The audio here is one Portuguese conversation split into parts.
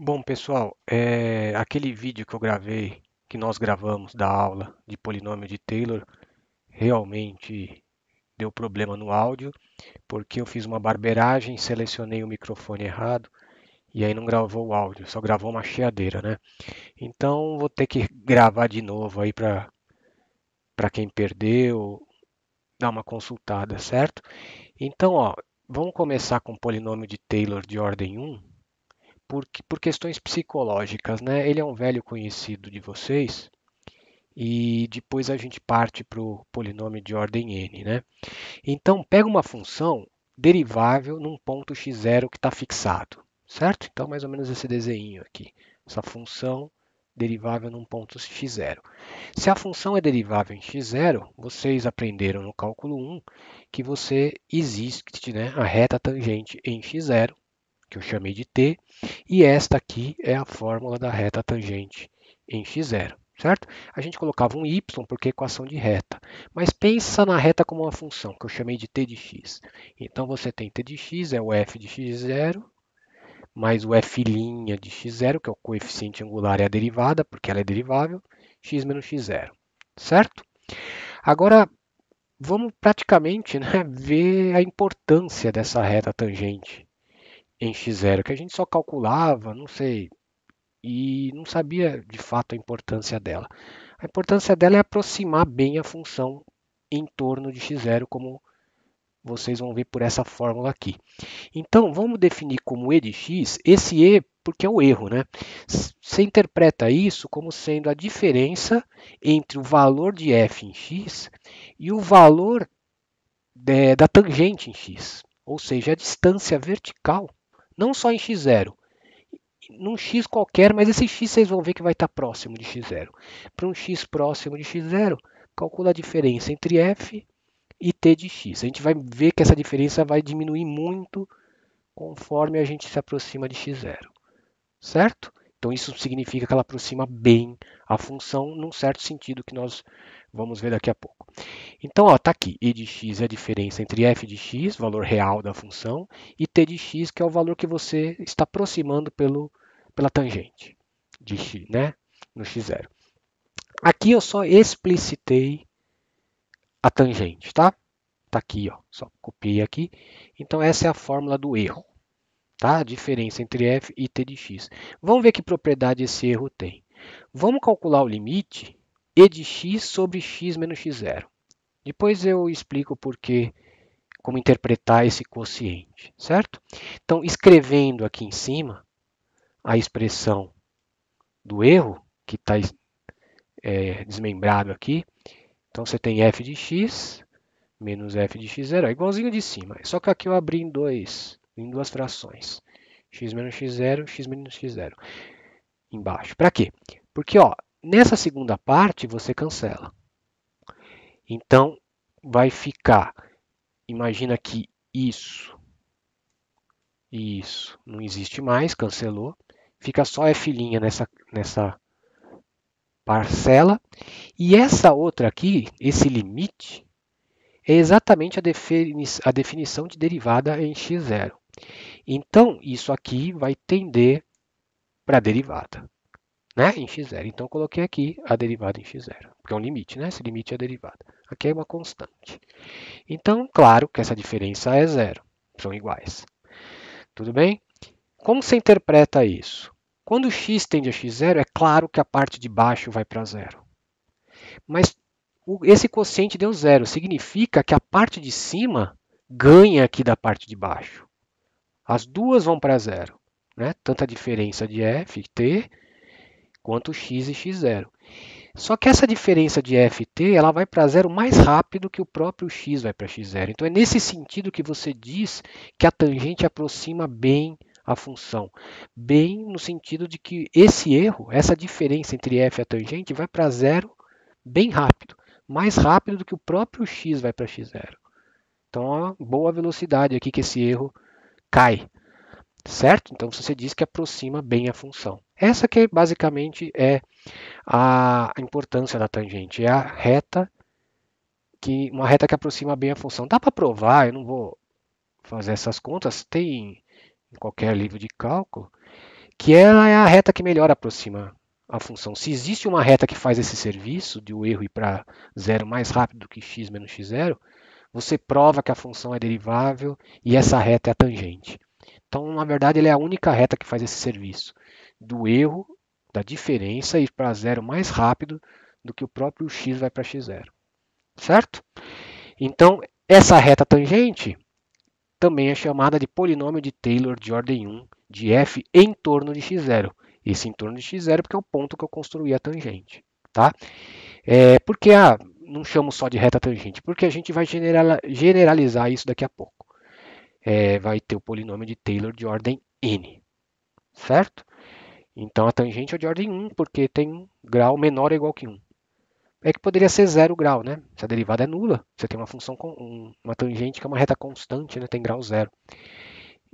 Bom, pessoal, aquele vídeo que eu gravei, que nós gravamos da aula de polinômio de Taylor, realmente deu problema no áudio, porque eu fiz uma barbeiragem, selecionei o microfone errado e aí não gravou o áudio, só gravou uma chiadeira, né? Então vou ter que gravar de novo aí para quem perdeu, dar uma consultada, certo? Então, ó, vamos começar com o polinômio de Taylor de ordem 1. Por questões psicológicas, né? Ele é um velho conhecido de vocês e depois a gente parte para o polinômio de ordem n, né? Então, pega uma função derivável num ponto x0 que está fixado, certo? Então, mais ou menos esse desenho aqui, essa função derivável num ponto x0. Se a função é derivável em x0, vocês aprenderam no cálculo 1 que você existe, né, a reta tangente em x0, que eu chamei de t, e esta aqui é a fórmula da reta tangente em x0, certo? A gente colocava um y porque é equação de reta, mas pensa na reta como uma função, que eu chamei de t de x. Então você tem t de x, é o f de x0, mais o f' de x0, que é o coeficiente angular e a derivada, porque ela é derivável, x menos x0, certo? Agora, vamos praticamente, né, ver a importância dessa reta tangente em x0, que a gente só calculava, não sei, e não sabia de fato a importância dela. A importância dela é aproximar bem a função em torno de x0, como vocês vão ver por essa fórmula aqui. Então, vamos definir como e de x, esse e porque é o erro, né? Você interpreta isso como sendo a diferença entre o valor de f em x e o valor da tangente em x, ou seja, a distância vertical, não só em x0, num x qualquer, mas esse x vocês vão ver que vai estar próximo de x0. Para um x próximo de x0, calcula a diferença entre f e t de x. A gente vai ver que essa diferença vai diminuir muito conforme a gente se aproxima de x0, certo? Então isso significa que ela aproxima bem a função num certo sentido que nós vamos ver daqui a pouco. Então, está aqui, e de x é a diferença entre f de x, valor real da função, e t de x, que é o valor que você está aproximando pela tangente de x, né, no x0. Aqui eu só explicitei a tangente, tá? Tá aqui, ó, só copiei aqui. Então, essa é a fórmula do erro, tá? A diferença entre f e t de x. Vamos ver que propriedade esse erro tem. Vamos calcular o limite e de x sobre x menos x0. Depois eu explico por que, como interpretar esse quociente, certo? Então, escrevendo aqui em cima a expressão do erro, que está desmembrado aqui, então você tem f de x menos f de x0, é igualzinho de cima, só que aqui eu abri em duas frações, x menos x0, x menos x0, embaixo. Para quê? Porque ó, nessa segunda parte você cancela. Então, vai ficar, imagina que isso não existe mais, cancelou. Fica só f' nessa parcela. E essa outra aqui, esse limite, é exatamente a definição de derivada em x0. Então, isso aqui vai tender para a derivada, né, em x0. Então, eu coloquei aqui a derivada em x0, porque é um limite, né? Esse limite é a derivada. Aqui é uma constante. Então, claro que essa diferença é zero, são iguais. Tudo bem? Como você interpreta isso? Quando x tende a x0, é claro que a parte de baixo vai para zero. Mas esse quociente deu zero, significa que a parte de cima ganha aqui da parte de baixo. As duas vão para zero, né? Tanto a diferença de f, t, quanto x e x0. Só que essa diferença de f e t, ela vai para zero mais rápido que o próprio x vai para x0. Então é nesse sentido que você diz que a tangente aproxima bem a função. Bem no sentido de que esse erro, essa diferença entre f e a tangente, vai para zero bem rápido. Mais rápido do que o próprio x vai para x0. Então, uma boa velocidade aqui que esse erro cai, certo? Então, você diz que aproxima bem a função. Essa que basicamente é a importância da tangente, é a reta uma reta que aproxima bem a função. Dá para provar, eu não vou fazer essas contas, tem em qualquer livro de cálculo, que ela é a reta que melhor aproxima a função. Se existe uma reta que faz esse serviço de o erro ir para zero mais rápido do que x menos x0, você prova que a função é derivável e essa reta é a tangente. Então, na verdade, ela é a única reta que faz esse serviço do erro, da diferença, ir para zero mais rápido do que o próprio x vai para x0. Certo? Então, essa reta tangente também é chamada de polinômio de Taylor de ordem 1 de f em torno de x0. Esse em torno de x0 porque é o ponto que eu construí a tangente. Tá? Porque não chamo só de reta tangente? Porque a gente vai generalizar isso daqui a pouco. Vai ter o polinômio de Taylor de ordem n. Certo? Então a tangente é de ordem 1 porque tem um grau menor ou igual que 1. É que poderia ser 0 grau, né? Se a derivada é nula, você tem uma função com uma tangente que é uma reta constante, né? Tem grau 0.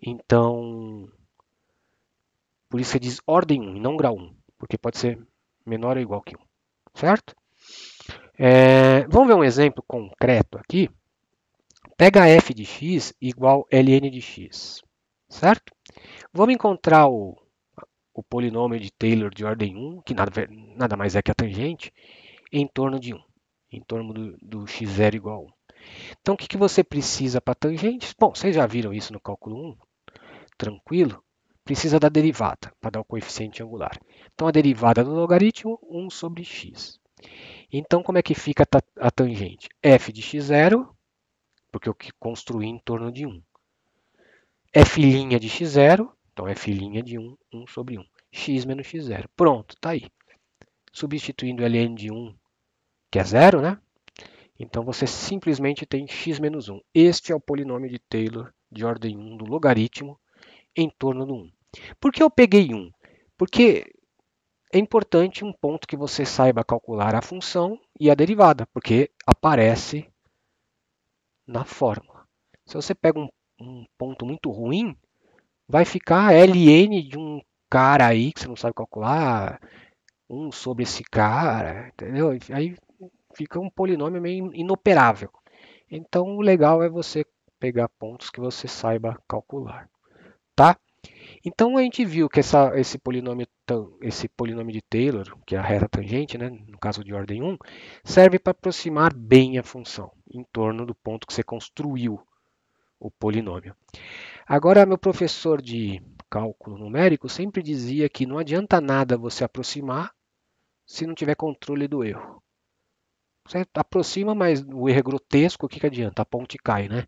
Então, por isso você diz ordem 1 e não grau 1, porque pode ser menor ou igual que 1, certo? Vamos ver um exemplo concreto aqui. Pega f de x igual ln de x, certo? Vamos encontrar o polinômio de Taylor de ordem 1, que nada mais é que a tangente, em torno de 1, em torno do x0 igual a 1. Então, o que você precisa para tangentes? Bom, vocês já viram isso no cálculo 1, tranquilo. Precisa da derivada para dar o coeficiente angular. Então, a derivada do logaritmo, 1 sobre x. Então, como é que fica a tangente? F de x0, porque eu construí em torno de 1. F' de x0, então F' de 1, 1 sobre 1. X menos x0. Pronto, está aí. Substituindo ln de 1, que é 0, né? Então você simplesmente tem x menos 1. Este é o polinômio de Taylor de ordem 1 do logaritmo em torno do 1. Por que eu peguei 1? Porque é importante um ponto que você saiba calcular a função e a derivada, porque aparece na fórmula. Se você pega um ponto muito ruim, vai ficar ln de um cara aí que você não sabe calcular, 1 sobre esse cara, entendeu? Aí fica um polinômio meio inoperável. Então, o legal é você pegar pontos que você saiba calcular, tá? Então, a gente viu que esse polinômio de Taylor, que é a reta tangente, né, no caso de ordem 1, serve para aproximar bem a função em torno do ponto que você construiu o polinômio. Agora, meu professor de cálculo numérico sempre dizia que não adianta nada você aproximar se não tiver controle do erro. Você aproxima, mas o erro é grotesco, o que adianta? A ponte cai, né?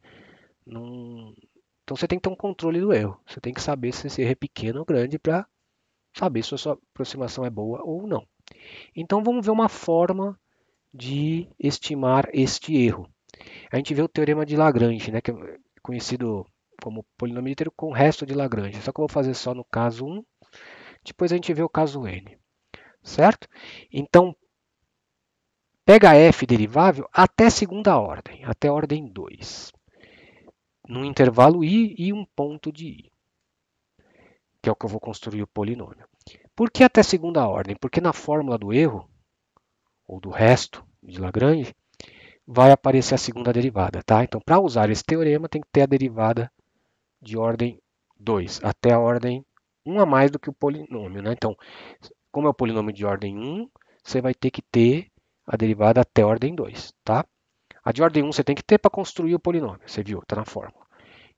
Não... Então você tem que ter um controle do erro. Você tem que saber se esse erro é pequeno ou grande para saber se a sua aproximação é boa ou não. Então vamos ver uma forma de estimar este erro. A gente vê o teorema de Lagrange, né, que é conhecido como polinômio inteiro com resto de Lagrange. Só que eu vou fazer só no caso 1, depois a gente vê o caso n. Certo? Então, pega f derivável até segunda ordem, até ordem 2. Num intervalo i e um ponto de i, que é o que eu vou construir o polinômio. Por que até segunda ordem? Porque na fórmula do erro, ou do resto de Lagrange, vai aparecer a segunda derivada. Tá? Então, para usar esse teorema, tem que ter a derivada de ordem 2, até a ordem 1 a mais do que o polinômio. Né? Então, como é o polinômio de ordem 1, você vai ter que ter a derivada até a ordem 2. Tá? A de ordem 1 você tem que ter para construir o polinômio, você viu, está na fórmula.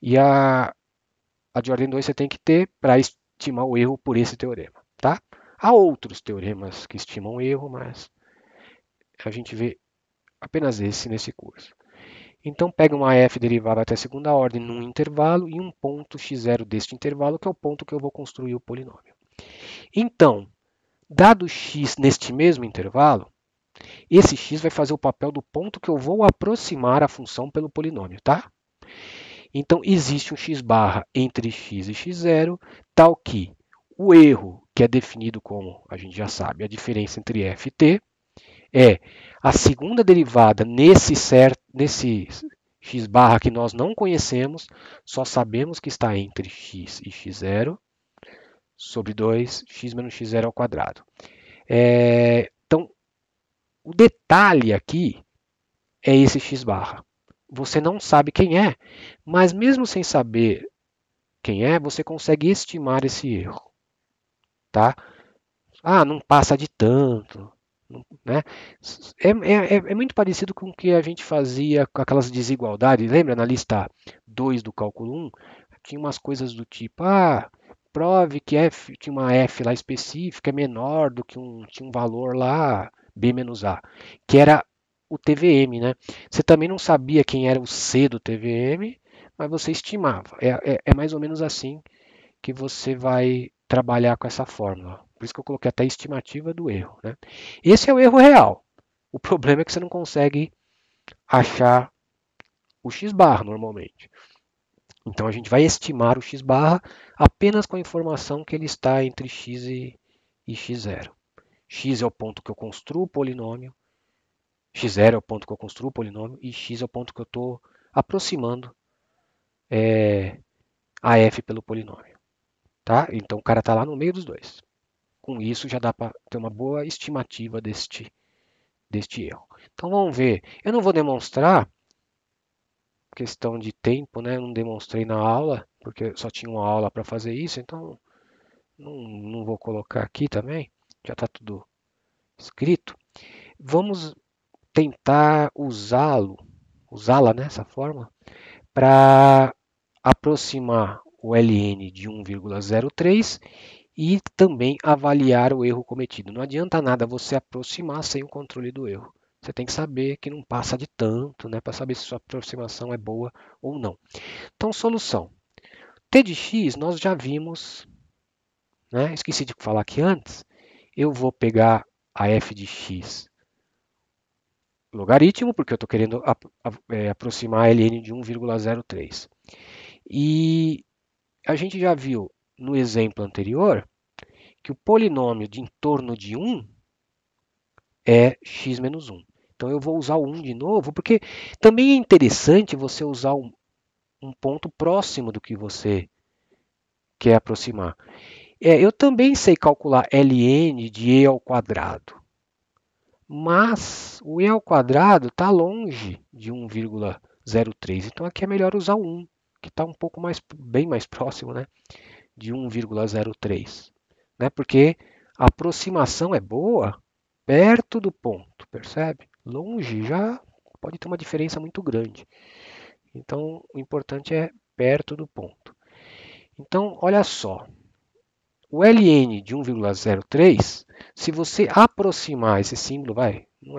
E a de ordem 2 você tem que ter para estimar o erro por esse teorema. Tá? Há outros teoremas que estimam o erro, mas a gente vê apenas esse nesse curso. Então, pega uma f derivada até segunda ordem num intervalo e um ponto x0 deste intervalo, que é o ponto que eu vou construir o polinômio. Então, dado x neste mesmo intervalo, esse x vai fazer o papel do ponto que eu vou aproximar a função pelo polinômio, tá? Então, existe um x barra entre x e x0, tal que o erro, que é definido como, a gente já sabe, a diferença entre f e t, é a segunda derivada nesse x barra que nós não conhecemos, só sabemos que está entre x e x0, sobre 2, x menos x0 ao quadrado. Então, o detalhe aqui é esse x barra. Você não sabe quem é, mas mesmo sem saber quem é, você consegue estimar esse erro. tá? Ah, não passa de tanto, né? É muito parecido com o que a gente fazia com aquelas desigualdades. Lembra na lista 2 do cálculo um? Tinha umas coisas do tipo, prove que f, tinha uma f lá específica é menor do que tinha um valor lá, b menos a, que era o TVM, né? Você também não sabia quem era o c do TVM, mas você estimava. É mais ou menos assim que você vai trabalhar com essa fórmula. Por isso que eu coloquei até a estimativa do erro, né? Esse é o erro real. O problema é que você não consegue achar o x barra normalmente. Então a gente vai estimar o x barra apenas com a informação que ele está entre x e x0. X é o ponto que eu construo o polinômio, x0 é o ponto que eu construo o polinômio e x é o ponto que eu estou aproximando a f pelo polinômio. Tá? Então o cara está lá no meio dos dois. Com isso já dá para ter uma boa estimativa deste erro. Então vamos ver. Eu não vou demonstrar, questão de tempo, né? Eu não demonstrei na aula, porque só tinha uma aula para fazer isso, então não vou colocar aqui também. Já está tudo escrito. Vamos tentar usá-la nessa forma, para aproximar o ln de 1,03 e também avaliar o erro cometido. Não adianta nada você aproximar sem o controle do erro. Você tem que saber que não passa de tanto, né, para saber se sua aproximação é boa ou não. Então, solução. T de x nós já vimos, né? Esqueci de falar aqui antes. Eu vou pegar a f de x logaritmo, porque eu estou querendo aproximar a ln de 1,03. E a gente já viu no exemplo anterior que o polinômio de em torno de 1 é x menos 1. Então eu vou usar o 1 de novo, porque também é interessante você usar um ponto próximo do que você quer aproximar. Eu também sei calcular ln de e ao quadrado, mas o e ao quadrado está longe de 1,03. Então aqui é melhor usar o 1, que está um pouco mais, bem mais próximo, né, de 1,03, né, porque a aproximação é boa perto do ponto, percebe? Longe já pode ter uma diferença muito grande. Então, o importante é perto do ponto. Então, olha só, o ln de 1,03, se você aproximar esse símbolo, não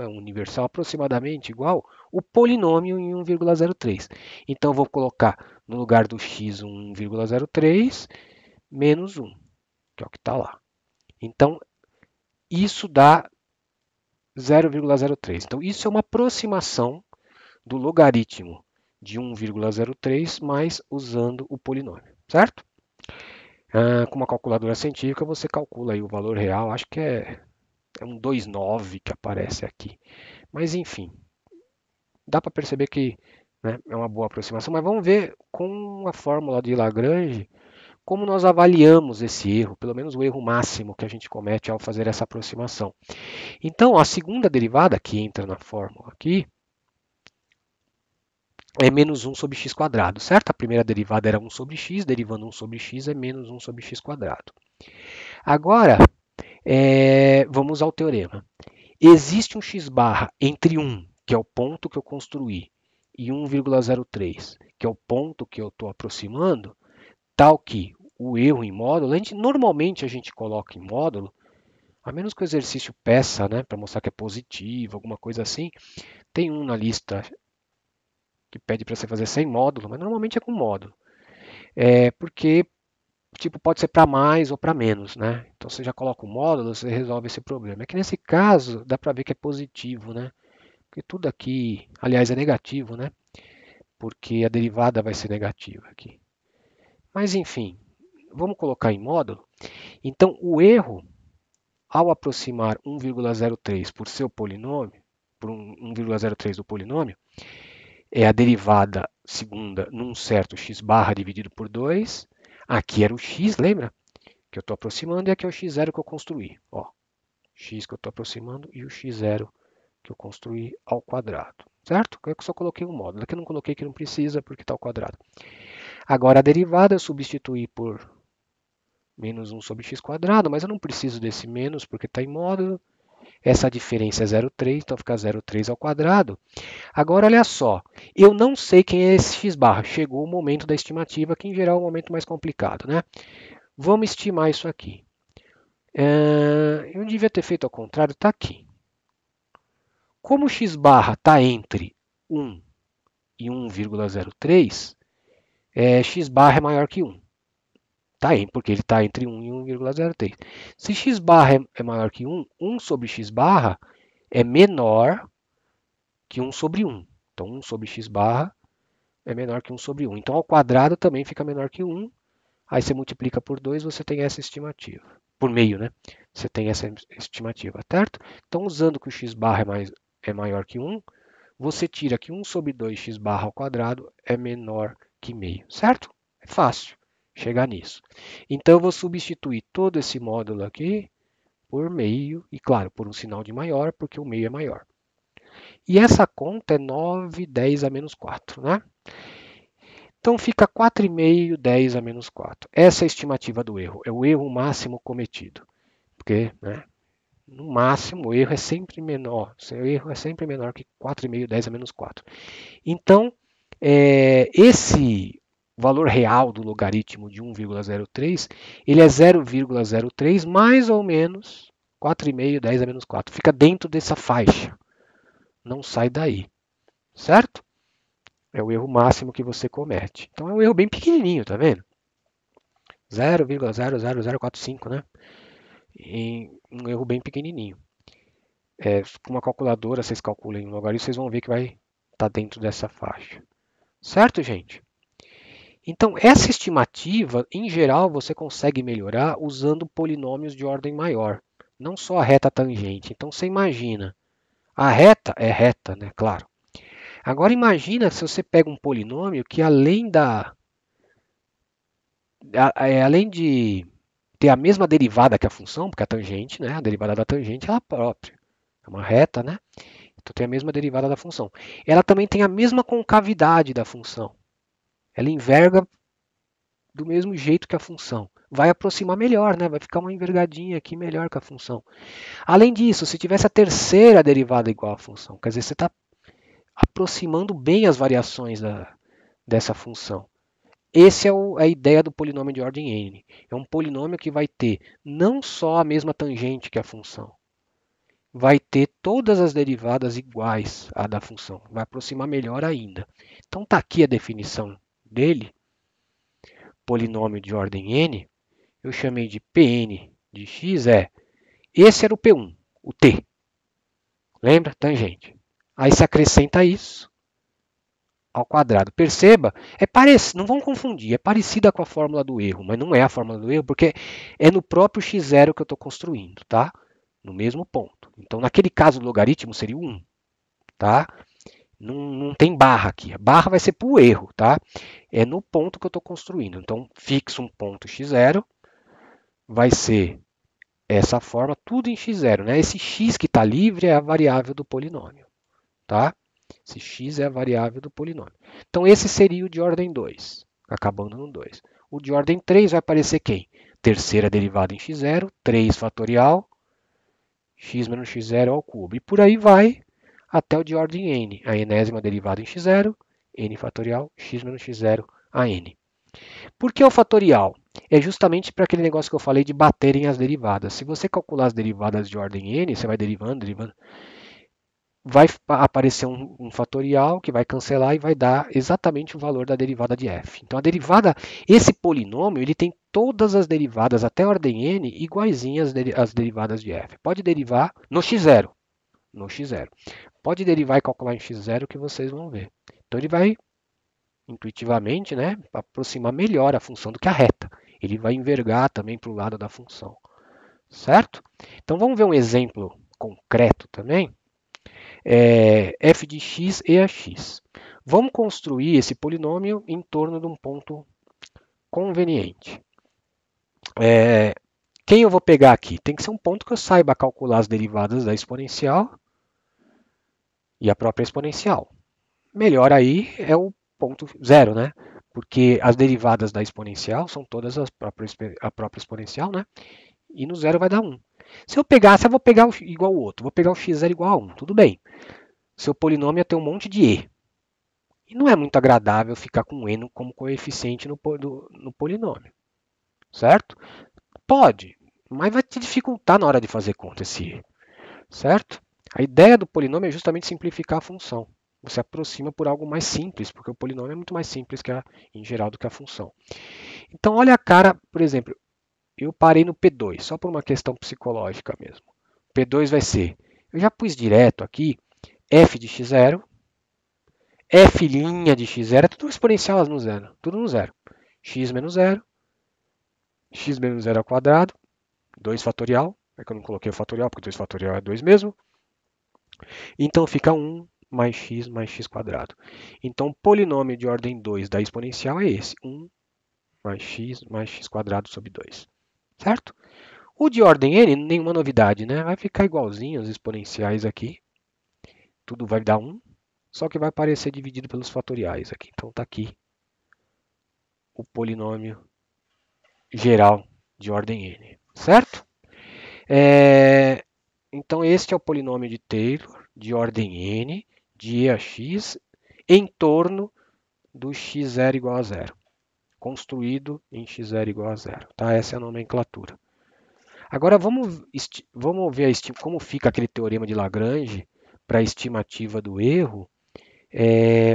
é universal, aproximadamente igual o polinômio em 1,03. Então, eu vou colocar no lugar do x 1,03 menos 1, que é o que está lá. Então, isso dá 0,03. Então, isso é uma aproximação do logaritmo de 1,03 mais usando o polinômio, certo? Com uma calculadora científica você calcula aí o valor real, acho que é um 2,9 que aparece aqui. Mas enfim, dá para perceber que, né, é uma boa aproximação, mas vamos ver com a fórmula de Lagrange como nós avaliamos esse erro, pelo menos o erro máximo que a gente comete ao fazer essa aproximação. Então, a segunda derivada que entra na fórmula aqui é menos 1 sobre x quadrado, certo? A primeira derivada era 1 sobre x, derivando 1 sobre x é menos 1 sobre x quadrado. Agora, vamos ao teorema. Existe um x barra entre 1, que é o ponto que eu construí, e 1,03, que é o ponto que eu estou aproximando, tal que o erro em módulo, normalmente a gente coloca em módulo, a menos que o exercício peça, né, para mostrar que é positivo, alguma coisa assim, tem um na lista que pede para você fazer sem módulo, mas normalmente é com módulo. Porque tipo, pode ser para mais ou para menos, né? Então você já coloca o módulo, você resolve esse problema. É que nesse caso dá para ver que é positivo, né? Porque tudo aqui, aliás, é negativo, né? Porque a derivada vai ser negativa aqui. Mas enfim, vamos colocar em módulo. Então o erro, ao aproximar 1,03 por seu polinômio, por 1,03 do polinômio, é a derivada segunda num certo x barra dividido por 2. Aqui era o x, lembra? Que eu estou aproximando, e aqui é o x0 que eu construí. Ó, x que eu estou aproximando e o x0 que eu construí ao quadrado. Certo? Eu só coloquei um módulo. Aqui eu não coloquei que não precisa porque está ao quadrado. Agora a derivada eu substituí por menos 1 sobre x quadrado, mas eu não preciso desse menos porque está em módulo. Essa diferença é 0,3, então fica 0,3 ao quadrado. Agora, olha só, eu não sei quem é esse x barra. Chegou o momento da estimativa, que em geral é o momento mais complicado, né? Vamos estimar isso aqui. Eu devia ter feito ao contrário, está aqui. Como o x barra está entre 1 e 1,03, x barra é maior que 1. Tá aí, porque ele está entre 1 e 1,03. Se x barra é maior que 1, 1 sobre x barra é menor que 1 sobre 1. Então, 1 sobre x barra é menor que 1 sobre 1. Então, ao quadrado também fica menor que 1. Aí você multiplica por 2, você tem essa estimativa. Por meio, né? Você tem essa estimativa, certo? Então, usando que o x barra é maior que 1, você tira que 1 sobre 2x barra ao quadrado é menor que meio, certo? É fácil chegar nisso. Então, eu vou substituir todo esse módulo aqui por meio, e claro, por um sinal de maior, porque o meio é maior. E essa conta é 9, 10 a menos 4, né? Então fica 4,5, 10 a menos 4. Essa é a estimativa do erro, é o erro máximo cometido. Porque, né, no máximo, o erro é sempre menor. O erro é sempre menor que 4,5, 10 a menos 4. Então, esse valor real do logaritmo de 1,03, ele é 0,03 mais ou menos 4,5, 10 a menos 4. Fica dentro dessa faixa. Não sai daí. Certo? É o erro máximo que você comete. Então é um erro bem pequenininho, tá vendo? 0,00045, né? E um erro bem pequenininho. Com uma calculadora, vocês calculem o logaritmo, vocês vão ver que vai estar dentro dessa faixa. Certo, gente? Então, essa estimativa, em geral, você consegue melhorar usando polinômios de ordem maior. Não só a reta tangente. Então, você imagina. A reta é reta, né? Claro. Agora, imagina se você pega um polinômio que além de ter a mesma derivada que a função, porque a tangente, né, a derivada da tangente é ela própria, é uma reta, né? Então tem a mesma derivada da função. Ela também tem a mesma concavidade da função. Ela enverga do mesmo jeito que a função. Vai aproximar melhor, né? Vai ficar uma envergadinha aqui melhor que a função. Além disso, se tivesse a terceira derivada igual à função, quer dizer, você está aproximando bem as variações dessa função. Essa é a ideia do polinômio de ordem n. É um polinômio que vai ter não só a mesma tangente que a função, vai ter todas as derivadas iguais à da função, vai aproximar melhor ainda. Então está aqui a definição dele, polinômio de ordem n, eu chamei de Pn de x, esse era o P1, o t, lembra? Tangente. Aí se acrescenta isso ao quadrado. Perceba, não vão confundir, é parecida com a fórmula do erro, mas não é a fórmula do erro, porque é no próprio x0 que eu estou construindo, tá? No mesmo ponto. Então, naquele caso, o logaritmo seria 1, tá? Não tem barra aqui. A barra vai ser para o erro, tá? É no ponto que eu estou construindo. Então, fixo um ponto x0, vai ser essa forma, tudo em x0, né? Esse x que está livre é a variável do polinômio, tá? Esse x é a variável do polinômio. Então, esse seria o de ordem 2, acabando no 2. O de ordem 3 vai aparecer quem? Terceira derivada em x0, 3 fatorial, x menos x0 ao cubo. E por aí vai até o de ordem n, a enésima derivada em x0, n fatorial, x menos x0 a n. Por que o fatorial? É justamente para aquele negócio que eu falei de baterem as derivadas. Se você calcular as derivadas de ordem n, você vai derivando, vai aparecer um fatorial que vai cancelar e vai dar exatamente o valor da derivada de f. Então a derivada, esse polinômio, ele tem todas as derivadas até a ordem n iguaizinhas às derivadas de f. Pode derivar no x0. No x0. Pode derivar e calcular em x0 que vocês vão ver. Então ele vai intuitivamente, né, aproximar melhor a função do que a reta. Ele vai envergar também para o lado da função. Certo? Então vamos ver um exemplo concreto também. F de x e a x. Vamos construir esse polinômio em torno de um ponto conveniente. Quem eu vou pegar aqui? Tem que ser um ponto que eu saiba calcular as derivadas da exponencial e a própria exponencial. Melhor aí é o ponto zero, né? porque as derivadas da exponencial são todas a própria exponencial, né? E no zero vai dar 1. Se eu vou pegar igual ao outro, vou pegar o x0 igual a 1, tudo bem. Seu polinômio ia ter um monte de e. E não é muito agradável ficar com n como coeficiente no polinômio, certo? Pode, mas vai te dificultar na hora de fazer conta esse e, certo? A ideia do polinômio é justamente simplificar a função. Você aproxima por algo mais simples, porque o polinômio é muito mais simples em geral do que a função. Então, olha a cara, por exemplo, eu parei no P2, só por uma questão psicológica mesmo. P2 vai ser, eu já pus direto aqui, f de x0, f' de x0, é tudo exponencial no zero, tudo no zero. X menos 0, x menos 0 ao quadrado, 2 fatorial, é que eu não coloquei o fatorial, porque 2 fatorial é 2 mesmo. Então fica 1 mais x quadrado. Então o polinômio de ordem 2 da exponencial é esse, 1 mais x quadrado sobre 2. Certo? O de ordem n, nenhuma novidade, né? Vai ficar igualzinho os exponenciais aqui. Tudo vai dar 1, só que vai aparecer dividido pelos fatoriais aqui. Então está aqui o polinômio geral de ordem n. Certo? Então este é o polinômio de Taylor de ordem n, de e a x, em torno do x0 igual a zero, construído em x0 igual a zero. Tá? Essa é a nomenclatura. Agora vamos ver como fica aquele teorema de Lagrange para a estimativa do erro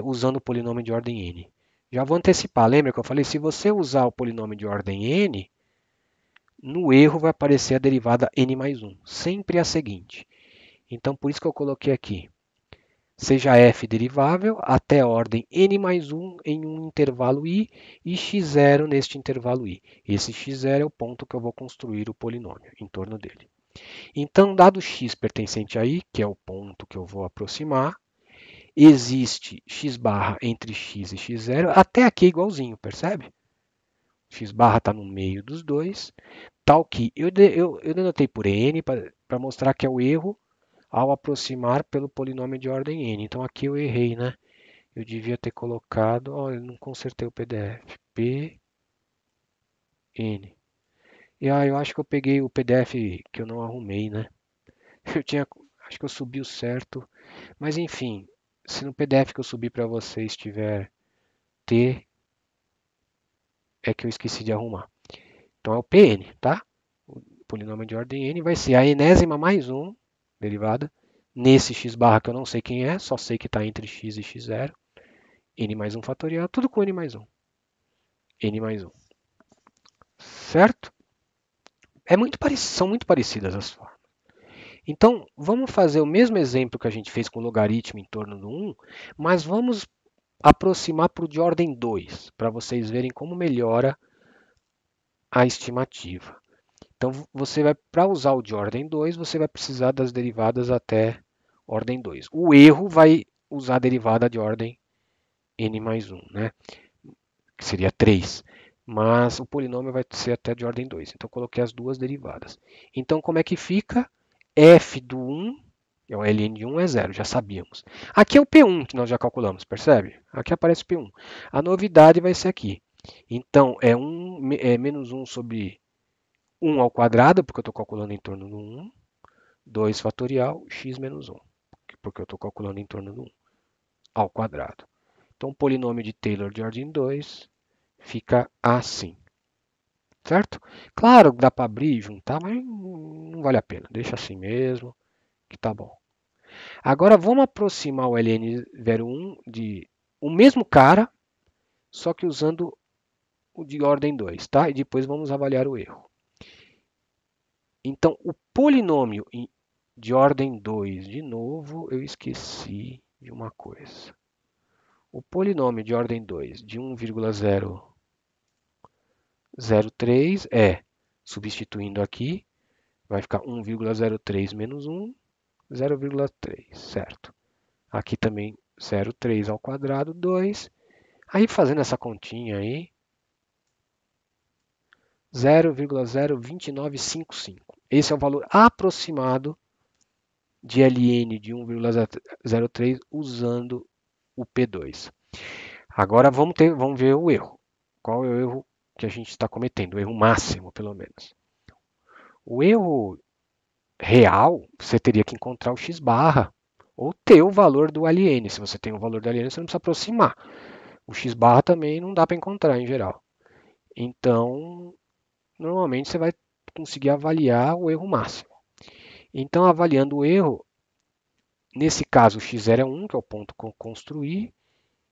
usando o polinômio de ordem n. Já vou antecipar, lembra que eu falei? Se você usar o polinômio de ordem n, no erro vai aparecer a derivada n mais 1, sempre a seguinte. Então, por isso que eu coloquei aqui, seja f derivável até a ordem n mais 1 em um intervalo i e x0 neste intervalo i. Esse x0 é o ponto que eu vou construir o polinômio em torno dele. Então, dado x pertencente a i, que é o ponto que eu vou aproximar, existe x barra entre x e x0, até aqui é igualzinho, percebe? X barra está no meio dos dois, tal que eu denotei por n para mostrar que é o erro ao aproximar pelo polinômio de ordem n. Então aqui eu errei, né? Eu devia ter colocado, eu não consertei o PDF, P, N. E eu acho que eu peguei o PDF que eu não arrumei, né? Acho que eu subi o certo, mas enfim, se no PDF que eu subi para vocês tiver T, é que eu esqueci de arrumar. Então é o Pn, tá? O polinômio de ordem n vai ser a enésima mais 1, derivada, nesse x barra que eu não sei quem é, só sei que está entre x e x0, n mais 1 fatorial, tudo com n mais 1. N mais 1. Certo? São muito parecidas as formas. Então, vamos fazer o mesmo exemplo que a gente fez com o logaritmo em torno do 1, mas vamos aproximar para o de ordem 2, para vocês verem como melhora a estimativa. Então, para usar o de ordem 2, você vai precisar das derivadas até ordem 2. O erro vai usar a derivada de ordem n mais 1, né? Que seria 3. Mas o polinômio vai ser até de ordem 2. Então, eu coloquei as duas derivadas. Então, como é que fica? F do 1, é o ln de 1 é 0, já sabíamos. Aqui é o P1 que nós já calculamos, percebe? Aqui aparece o P1. A novidade vai ser aqui. Então, é menos 1 sobre 1 ao quadrado, porque eu estou calculando em torno do 1. 2 fatorial, x menos 1, porque eu estou calculando em torno do 1 ao quadrado. Então, o polinômio de Taylor de ordem 2 fica assim. Certo? Claro, dá para abrir e juntar, mas não vale a pena. Deixa assim mesmo, que tá bom. Agora vamos aproximar o ln01 de o mesmo cara, só que usando o de ordem 2, tá? E depois vamos avaliar o erro. Então, o polinômio de ordem 2, de novo, eu esqueci de uma coisa. O polinômio de ordem 2 de 1,003 substituindo aqui, vai ficar 1,03 menos 1, 0,3, certo? Aqui também 0,3 ao quadrado, 2. Aí fazendo essa continha aí, 0,02955. Esse é o valor aproximado de ln de 1,03 usando o P2. Agora vamos ver o erro. Qual é o erro que a gente está cometendo? O erro máximo, pelo menos. O erro real, você teria que encontrar o x barra ou ter o valor do alien. Se você tem o valor do alien, você não precisa aproximar. O x barra também não dá para encontrar em geral. Então, normalmente você vai conseguir avaliar o erro máximo. Então, avaliando o erro, nesse caso o x0 é 1, que é o ponto que eu construí,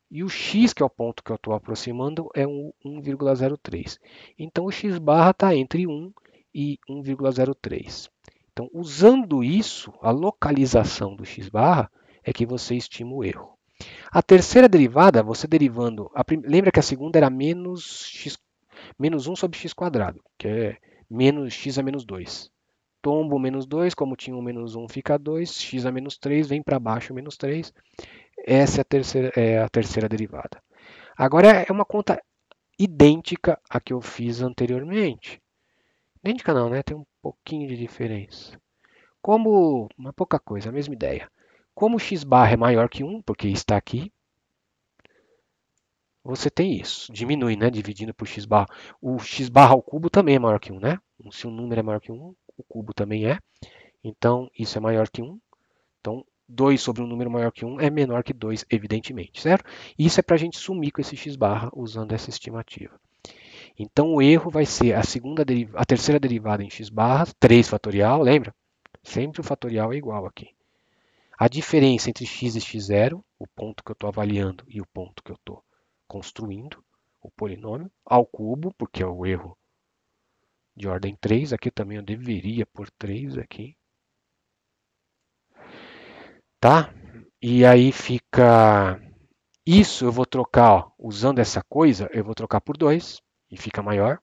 e o x, que é o ponto que eu estou aproximando, é 1,03. Então, o x barra está entre 1 e 1,03. Então, usando isso, a localização do x barra é que você estima o erro. A terceira derivada, você derivando, lembra que a segunda era menos 1 sobre x quadrado, que é menos x a menos 2. Tombo menos 2, como tinha um menos 1 fica 2, x a menos 3 vem para baixo menos 3. Essa é a terceira derivada. Agora é uma conta idêntica à que eu fiz anteriormente. Idêntica não, né? Tem um pouquinho de diferença. Como, uma pouca coisa, a mesma ideia. Como x barra é maior que 1, porque está aqui, você tem isso. Diminui, né? Dividindo por x barra. O x barra ao cubo também é maior que 1, né? Se um número é maior que 1, o cubo também é. Então, isso é maior que 1. Então, 2 sobre um número maior que 1 é menor que 2, evidentemente, certo? Isso é para a gente sumir com esse x barra usando essa estimativa. Então, o erro vai ser a terceira derivada em x barra, 3 fatorial, lembra? Sempre o fatorial é igual aqui. A diferença entre x e x0, o ponto que eu estou avaliando e o ponto que eu estou construindo, o polinômio, ao cubo, porque é o erro de ordem 3. Aqui também eu deveria pôr 3 aqui. Tá? E aí fica... Isso eu vou trocar, ó, usando essa coisa, eu vou trocar por 2 e fica maior.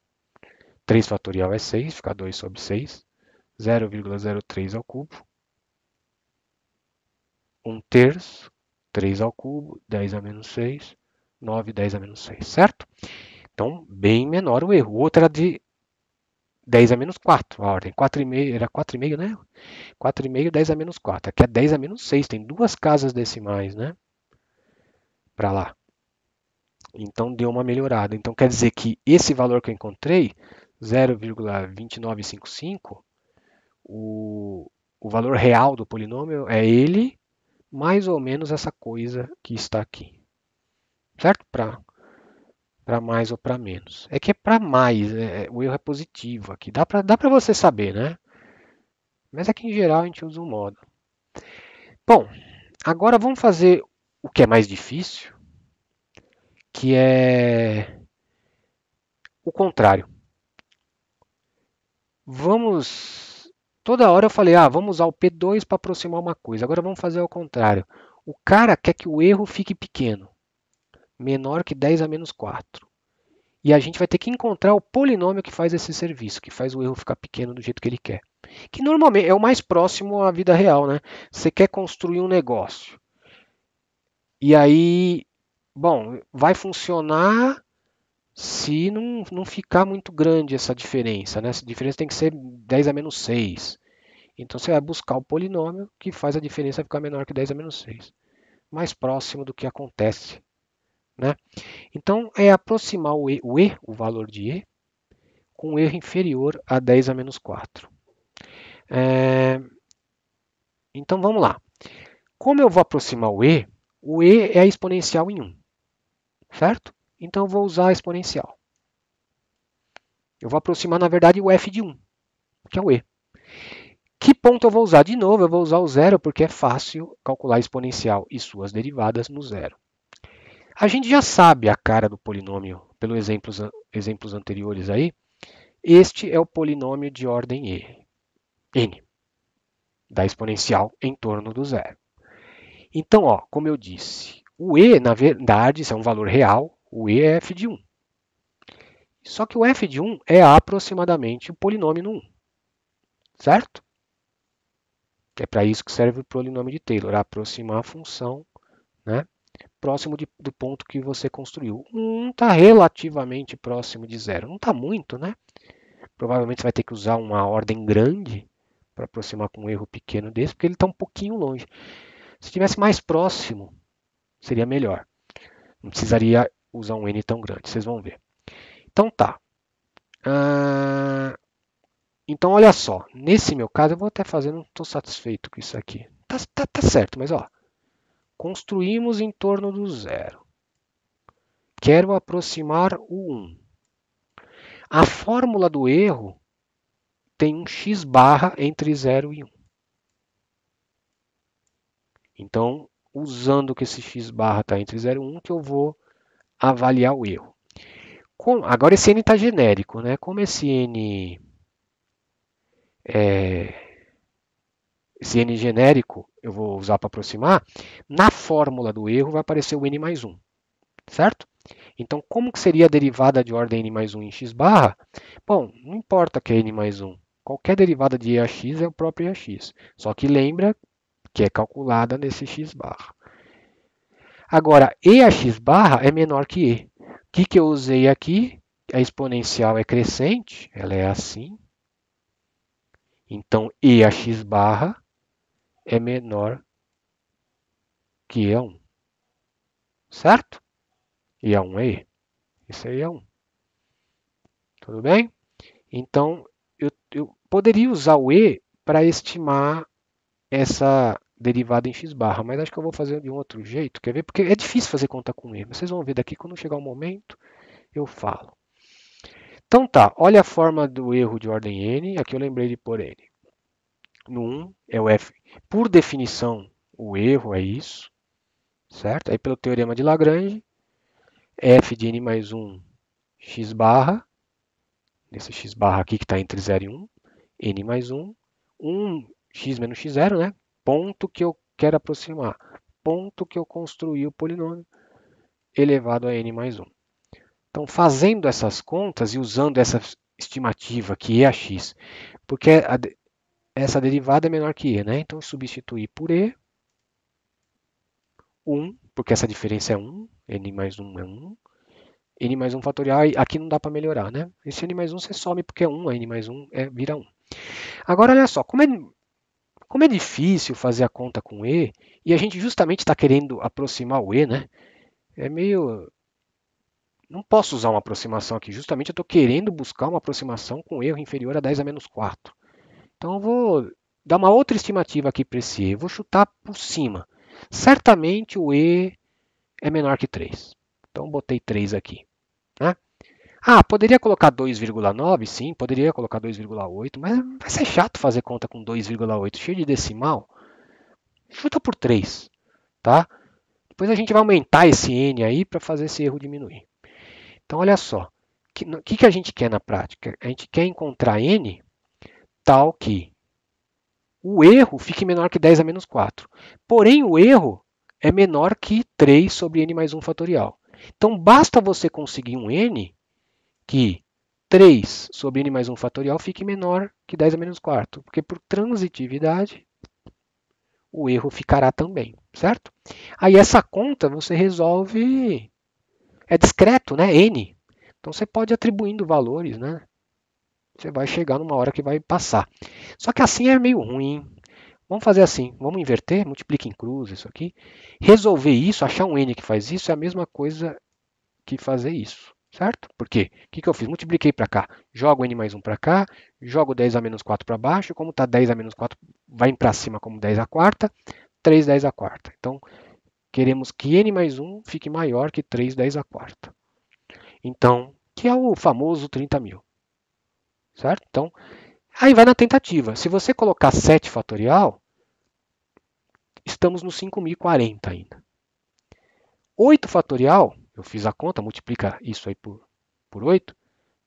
3 fatorial é 6, fica 2 sobre 6. 0,03 ao cubo. 1 terço, 3 ao cubo, 10 a menos 6, 9, 10 a menos 6, certo? Então, bem menor o erro. O outro era de 10 a menos 4, a ordem. 4,5, era 4,5, né? 4,5, 10 a menos 4. Aqui é 10 a menos 6, tem duas casas decimais, né? Para lá. Então, deu uma melhorada. Então, quer dizer que esse valor que eu encontrei, 0,2955, o valor real do polinômio é ele mais ou menos essa coisa que está aqui. Certo? Para mais ou para menos. É que é para mais, o erro é positivo aqui. Dá para você saber, né? Mas aqui em geral a gente usa um modo. Bom, agora vamos fazer o que é mais difícil, que é o contrário. Vamos. Toda hora eu falei, vamos usar o P2 para aproximar uma coisa. Agora vamos fazer ao contrário. O cara quer que o erro fique pequeno, menor que 10 a menos 4. E a gente vai ter que encontrar o polinômio que faz esse serviço, que faz o erro ficar pequeno do jeito que ele quer. Que normalmente é o mais próximo à vida real, né? Você quer construir um negócio. E aí, bom, vai funcionar se não ficar muito grande essa diferença, né? Essa diferença tem que ser 10 a menos 6. Então você vai buscar o polinômio que faz a diferença ficar menor que 10 a menos 6. Mais próximo do que acontece, né? Então é aproximar o valor de E, com um erro inferior a 10 a menos 4. Então vamos lá. Como eu vou aproximar o E é a exponencial em 1, certo? Então eu vou usar a exponencial. Eu vou aproximar, na verdade, o f de 1, que é o E. Que ponto eu vou usar? De novo, eu vou usar o zero, porque é fácil calcular a exponencial e suas derivadas no zero. A gente já sabe a cara do polinômio pelos exemplos anteriores aí. Este é o polinômio de ordem n, da exponencial em torno do zero. Então, como eu disse, o e, na verdade, isso é um valor real, o e é f de 1. Só que o f de 1 é aproximadamente o polinômio no 1, certo? É para isso que serve o polinômio de Taylor, aproximar a função, né, próximo do ponto que você construiu. 1 está relativamente próximo de zero. Não está muito, né? Provavelmente você vai ter que usar uma ordem grande para aproximar com um erro pequeno desse, porque ele está um pouquinho longe. Se estivesse mais próximo, seria melhor. Não precisaria usar um N tão grande, vocês vão ver. Então tá. Então olha só, nesse meu caso eu vou até fazer, não estou satisfeito com isso aqui. Tá certo, mas ó, construímos em torno do zero. Quero aproximar o 1. A fórmula do erro tem um x barra entre 0 e 1. Então, usando que esse x barra está entre 0 e 1, que eu vou avaliar o erro. Agora esse n está genérico, né? Como esse n genérico eu vou usar para aproximar, na fórmula do erro vai aparecer o n mais 1, certo? Então, como que seria a derivada de ordem n mais 1 em x barra? Bom, não importa que é n mais 1. Qualquer derivada de eax é o próprio eax. Só que lembra que é calculada nesse x barra. Agora, eax barra é menor que e. O que eu usei aqui? A exponencial é crescente, ela é assim. Então, eax barra é menor que e1. Certo? E1 é e. Isso aí é 1. Tudo bem? Então, eu poderia usar o e para estimar essa derivada em x barra, mas acho que eu vou fazer de um outro jeito, quer ver? Porque é difícil fazer conta com e. Vocês vão ver daqui, quando chegar o momento, eu falo. Então tá, olha a forma do erro de ordem n, aqui eu lembrei de pôr n. No 1 é o f. Por definição, o erro é isso, certo? Aí pelo teorema de Lagrange, f de n mais 1 x barra, nesse x barra aqui que está entre 0 e 1, n mais 1, 1 x menos x0, né? Ponto que eu quero aproximar, ponto que eu construí o polinômio, elevado a n mais 1. Então, fazendo essas contas e usando essa estimativa que é a x, porque essa derivada é menor que e, né? Então, substituir por e, 1, porque essa diferença é 1, n mais 1 é 1, n mais 1 fatorial, aqui não dá para melhorar, né? Esse n mais 1 você some porque é 1, a n mais 1 vira 1. Agora, olha só, como é difícil fazer a conta com e a gente justamente está querendo aproximar o e, né? É meio... Não posso usar uma aproximação aqui, justamente eu estou querendo buscar uma aproximação com erro inferior a 10 a menos 4. Então eu vou dar uma outra estimativa aqui para esse e, vou chutar por cima. Certamente o e é menor que 3. Então botei 3 aqui. Né? Poderia colocar 2,9? Sim, poderia colocar 2,8, mas vai ser chato fazer conta com 2,8, cheio de decimal. Chuta por 3, tá? Depois a gente vai aumentar esse n aí para fazer esse erro diminuir. Então, olha só, o que a gente quer na prática? A gente quer encontrar n tal que o erro fique menor que 10 a menos 4. Porém, o erro é menor que 3 sobre n mais 1 fatorial. Então, basta você conseguir um n que 3 sobre n mais 1 fatorial fique menor que 10 a menos 4, porque por transitividade o erro ficará também, certo? Aí essa conta você resolve, é discreto, né? N. Então você pode ir atribuindo valores, né? Você vai chegar numa hora que vai passar. Só que assim é meio ruim. Vamos fazer assim, vamos inverter, multiplica em cruz isso aqui. Resolver isso, achar um n que faz isso, é a mesma coisa que fazer isso, certo? Por quê? O que eu fiz? Multipliquei para cá, jogo n mais 1 para cá, jogo 10 a menos 4 para baixo, como está 10 a menos 4, vai para cima como 10 a quarta, 3 10 a quarta. Então, queremos que n mais 1 fique maior que 3 10 a quarta. Então, que é o famoso 30.000, certo? Então, aí vai na tentativa. Se você colocar 7 fatorial, estamos no 5.040 ainda. 8 fatorial, eu fiz a conta, multiplica isso aí por 8,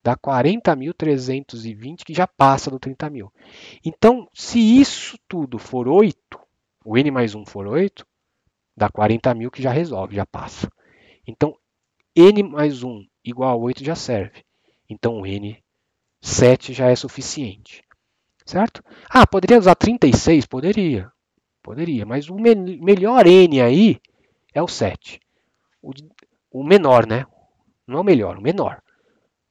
dá 40.320, que já passa do 30.000. Então, se isso tudo for 8, o n mais 1 for 8, dá 40.000 que já resolve, já passa. Então, n mais 1 igual a 8 já serve. Então, o n 7 já é suficiente. Certo? Poderia usar 36? Poderia. Poderia, mas o melhor n aí é o 7. O menor, né? Não é o melhor, o menor.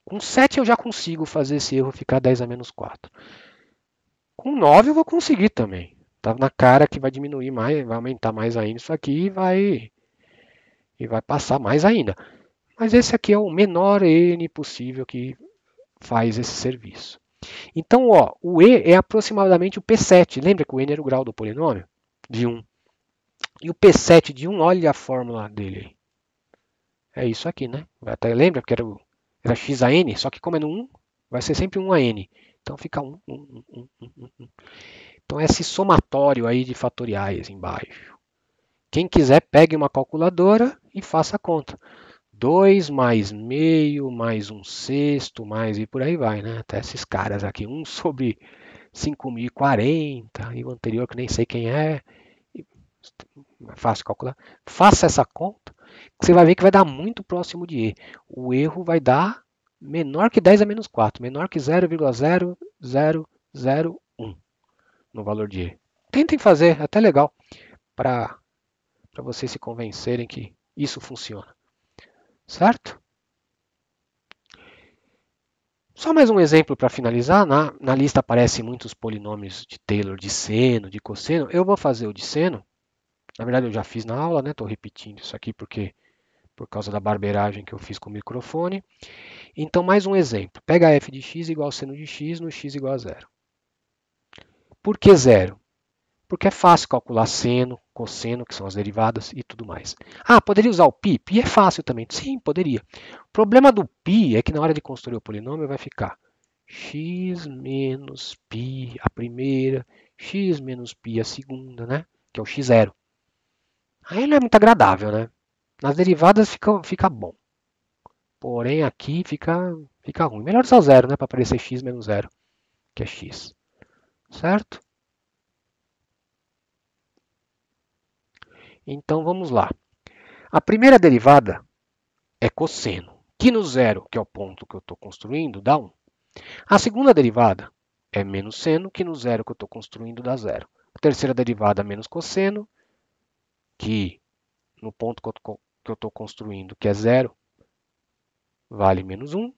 Com 7 eu já consigo fazer esse erro ficar 10 a menos 4. Com 9 eu vou conseguir também. Tá na cara que vai diminuir mais, vai aumentar mais ainda isso aqui e e vai passar mais ainda. Mas esse aqui é o menor n possível que faz esse serviço. Então, ó, o e é aproximadamente o P7. Lembra que o n era o grau do polinômio? De 1. E o P7 de 1, olha a fórmula dele. É isso aqui, né? Até lembra que era x a n, só que como é no 1, vai ser sempre 1 a n. Então fica 1, 1, 1, 1, 1, 1. Então esse somatório aí de fatoriais embaixo. Quem quiser, pegue uma calculadora e faça a conta. 2 mais meio, mais 1 sexto, mais e por aí vai, né? Até esses caras aqui. 1 sobre 5.040 e o anterior que nem sei quem é. É fácil calcular. Faça essa conta, que você vai ver que vai dar muito próximo de E. O erro vai dar menor que 10 a menos 4, menor que 0,0001 no valor de E. Tentem fazer, é até legal, para vocês se convencerem que isso funciona. Certo? Só mais um exemplo para finalizar. Na lista aparecem muitos polinômios de Taylor de seno, de cosseno. Eu vou fazer o de seno. Na verdade, eu já fiz na aula, né? Estou repetindo isso aqui por causa da barbeiragem que eu fiz com o microfone. Então, mais um exemplo. Pega f de x igual a seno de x no x igual a zero. Por que zero? Porque é fácil calcular seno, cosseno, que são as derivadas e tudo mais. Ah, poderia usar o π? Π é fácil também. Sim, poderia. O problema do π é que na hora de construir o polinômio vai ficar x menos π a primeira, x menos π a segunda, né? Que é o x0. Aí não é muito agradável, né? Nas derivadas fica bom. Porém, aqui fica ruim. Melhor usar o zero, né? Para aparecer x menos zero, que é x. Certo? Então, vamos lá. A primeira derivada é cosseno, que no zero, que é o ponto que eu estou construindo, dá 1. A segunda derivada é menos seno, que no zero que eu estou construindo dá 0. A terceira derivada é menos cosseno, que no ponto que eu estou construindo, que é 0, vale menos 1.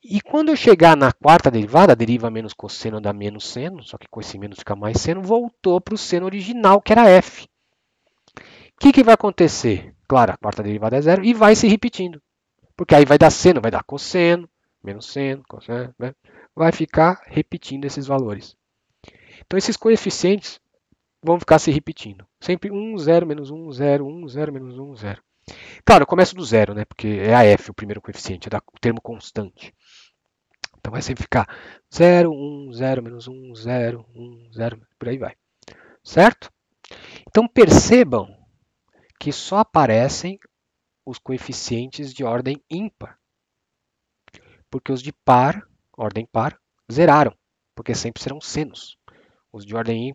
E quando eu chegar na quarta derivada, a deriva menos cosseno dá menos seno, só que com esse menos fica mais seno, voltou para o seno original, que era f. O que vai acontecer? Claro, a quarta derivada é 0 e vai se repetindo. Porque aí vai dar seno, vai dar cosseno, menos seno, cosseno, né? Vai ficar repetindo esses valores. Então esses coeficientes vão ficar se repetindo. Sempre 1, 0, menos 1, 0, 1, 0, menos 1, 0. Claro, eu começo do zero, né? Porque é a f o primeiro coeficiente, é o termo constante. Então vai sempre ficar 0, 1, 0, menos 1, 0, 1, 0, por aí vai. Certo? Então percebam que só aparecem os coeficientes de ordem ímpar. Porque os de par, ordem par, zeraram, porque sempre serão senos. Os de ordem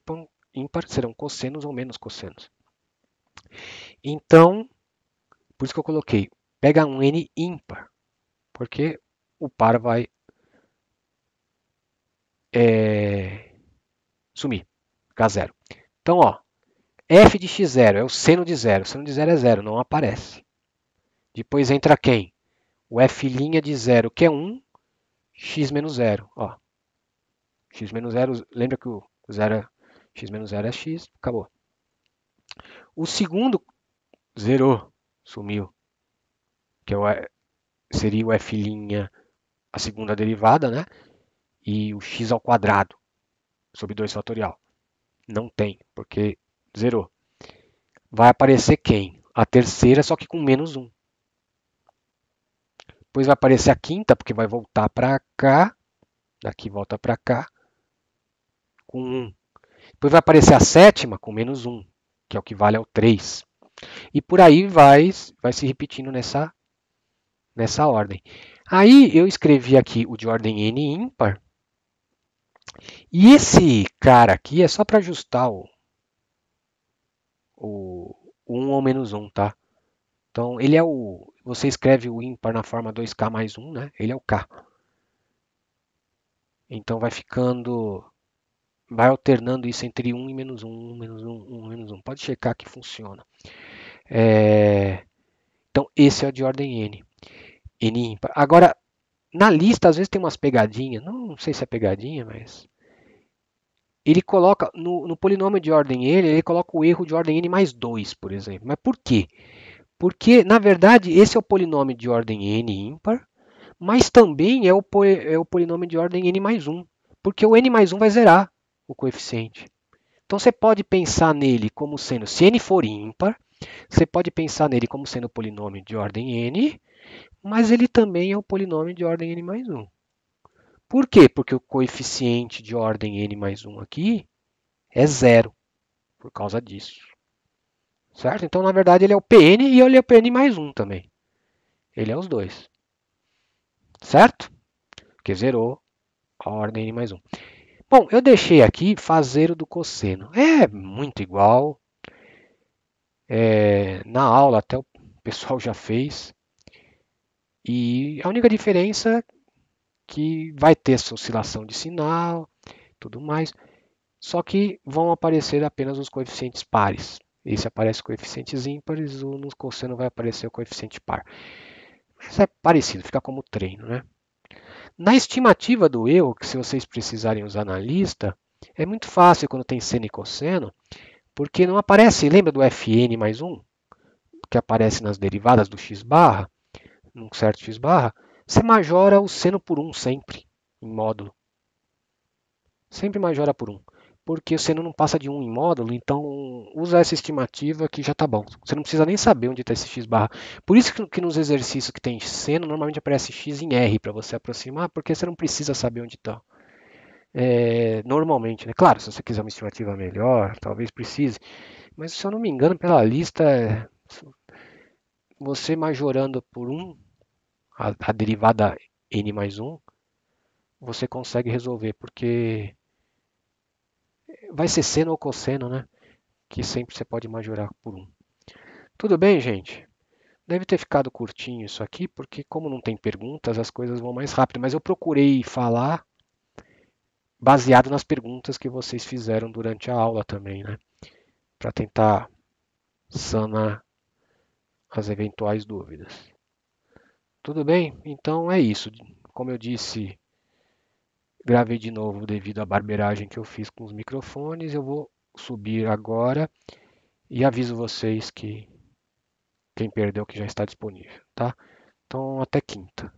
ímpar serão cossenos ou menos cossenos. Então, por isso que eu coloquei, pega um n ímpar, porque o par vai sumir, ficar zero. Então, ó, f de x0 é o seno de zero. O seno de zero é zero, não aparece. Depois entra quem? O f' de zero, que é 1, x menos zero. Ó, x menos zero, lembra que o zero é x menos zero é x, acabou. O segundo zerou, sumiu, que seria o f', a segunda derivada, né? E o x ao quadrado, sobre 2 fatorial. Não tem, porque zerou. Vai aparecer quem? A terceira, só que com menos 1. Depois vai aparecer a quinta, porque vai voltar para cá. Daqui volta para cá, com 1. Depois vai aparecer a sétima, com menos 1, que é o que vale ao 3. E por aí vai se repetindo nessa ordem. Aí eu escrevi aqui o de ordem n ímpar. E esse cara aqui é só para ajustar o 1 ou menos 1, tá? Então ele é você escreve o ímpar na forma 2k mais 1, né? Ele é o k. Então vai alternando isso entre 1 e menos 1, 1, menos 1, 1, menos 1. Pode checar que funciona. Então esse é o de ordem n. N ímpar. Agora, na lista, às vezes tem umas pegadinhas. Não sei se é pegadinha, mas ele coloca, no polinômio de ordem n, ele coloca o erro de ordem n mais 2, por exemplo. Mas por quê? Porque, na verdade, esse é o polinômio de ordem n ímpar, mas também é o polinômio de ordem n mais 1, porque o n mais 1 vai zerar o coeficiente. Então você pode pensar nele como sendo, se n for ímpar, você pode pensar nele como sendo polinômio de ordem n, mas ele também é um polinômio de ordem n mais 1. Por quê? Porque o coeficiente de ordem n mais 1 aqui é zero, por causa disso. Certo? Então, na verdade, ele é o Pn e ele é o Pn mais 1 também. Ele é os dois. Certo? Porque zerou a ordem n mais 1. Bom, eu deixei aqui fazer o do cosseno. É muito igual. Na aula até o pessoal já fez. E a única diferença é que vai ter essa oscilação de sinal, tudo mais. Só que vão aparecer apenas os coeficientes pares. Esse aparece coeficientes ímpares, no cosseno vai aparecer o coeficiente par. Mas é parecido, fica como treino, né? Na estimativa do eu, que se vocês precisarem usar na lista, é muito fácil quando tem seno e cosseno, porque não aparece, lembra do Fn mais 1, que aparece nas derivadas do x barra, num certo x barra, você majora o seno por 1 sempre, em módulo. Sempre majora por 1. Porque o seno não passa de 1 em módulo, então usa essa estimativa que já está bom. Você não precisa nem saber onde está esse x barra. Por isso que nos exercícios que tem seno, normalmente aparece x em R para você aproximar, porque você não precisa saber onde está. Normalmente, né? Claro, se você quiser uma estimativa melhor, talvez precise. Mas se eu não me engano, pela lista, você majorando por 1, a derivada n mais 1, você consegue resolver, porque vai ser seno ou cosseno, né? Que sempre você pode majorar por 1. Tudo bem, gente? Deve ter ficado curtinho isso aqui, porque como não tem perguntas, as coisas vão mais rápido. Mas eu procurei falar baseado nas perguntas que vocês fizeram durante a aula também, né? Para tentar sanar as eventuais dúvidas. Tudo bem? Então é isso. Como eu disse, gravei de novo devido à barbeiragem que eu fiz com os microfones. Eu vou subir agora e aviso vocês que quem perdeu que já está disponível, tá? Então até quinta.